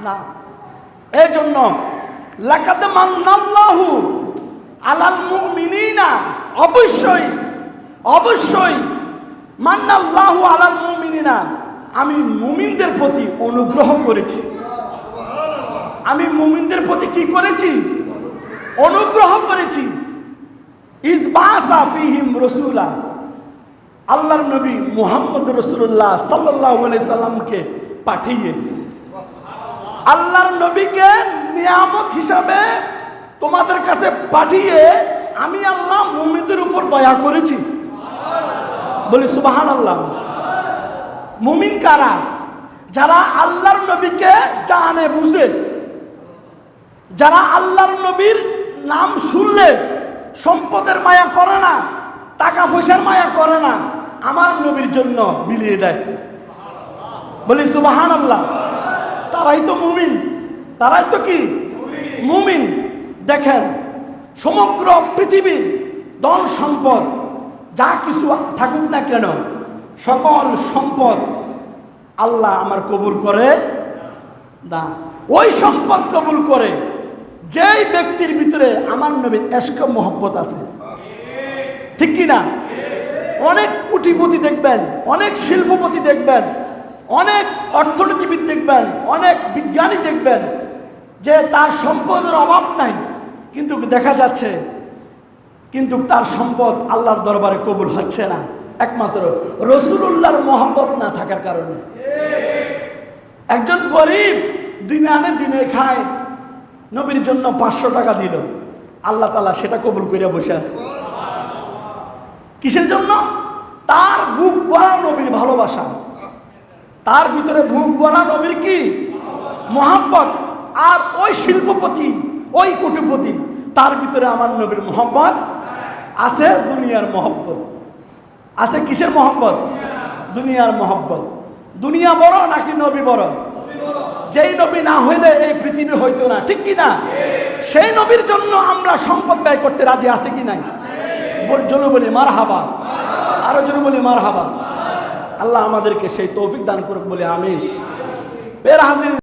না। এই জন্য লাকাদ মান্নাল্লাহু আলাল মুমিনিনা, অবশ্যই অবশ্যই মান্নাল্লাহু আলাল মুমিনিনা, আমি মুমিনদের প্রতি অনুগ্রহ করেছি। আমি মুমিনদের প্রতি কি করেছি? অনুগ্রহ করেছি। ইসবাসা ফিহিম রাসূলা, আল্লাহর নবী মুহাম্মদ রাসূলুল্লাহ সাল্লাল্লাহু আলাইহি সাল্লামকে পাঠিয়ে, আল্লাহর নবীকে নিয়ামত হিসাবে তোমাদের কাছে পাঠিয়ে আমি আল্লাহ মুমিনদের উপর দয়া করেছি। বলি সুবহানাল্লাহ। মুমিন কারা? যারা আল্লাহর নবীকে জানে বুঝে, যারা আল্লাহর নবীর নাম শুনলে সম্পদের মায়া করে না, টাকা পয়সার মায়া করে না, আমার নবীর জন্য বিলিয়ে দেয়। বলি সুবহানাল্লাহ। তারাই তো মুমিন, তারাই তো কি মুমিন। দেখেন, সমগ্র পৃথিবীর ধন সম্পদ যা কিছু থাকুক না কেন, সকল সম্পদ আল্লাহ আমার কবুল করে না। ওই সম্পদ কবুল করে যেই ব্যক্তির ভিতরে আমার নবীর ইশক মোহব্বত আছে। ঠিক কি না? অনেক কোটিপতি দেখবেন, অনেক শিল্পপতি দেখবেন, অনেক অর্থনীতিবিদ দেখবেন, অনেক বিজ্ঞানী দেখবেন যে তার সম্পদের অভাব নাই, কিন্তু দেখা যাচ্ছে কিন্তু তার সম্পদ আল্লাহর দরবারে কবুল হচ্ছে না, একমাত্র রাসূলুল্লাহর মহব্বত না থাকার কারণে। একজন গরিব দিনে আনে দিনে খায়, নবীর জন্য 500 টাকা দিল, আল্লাহ তাআলা সেটা কবুল করে বসে আছে। কিসের জন্য? তার বুক ভরা নবীর ভালোবাসা, তার ভিতরে বুক ভরা নবীর কি মহব্বত। আর ওই শিল্পপতি, ওই কোটিপতি, তার ভিতরে আমার নবীর মহব্বত আছে, দুনিয়ার মহব্বত আছে। কিসের মহব্বত? দুনিয়ার মহব্বত। দুনিয়া বড় নাকি নবী বড়? যেই নবী না হইলে এই পৃথিবী হইতো না। ঠিক কি না? সেই নবীর জন্য আমরা সম্পদ ব্যয় করতে রাজি আছি কি নাই? জন্য বলি মারহাবা, আরো জন্য বলি মারহাবা। আল্লাহ আমাদেরকে সেই তৌফিক দান করুক বলে আমিন। হাজির।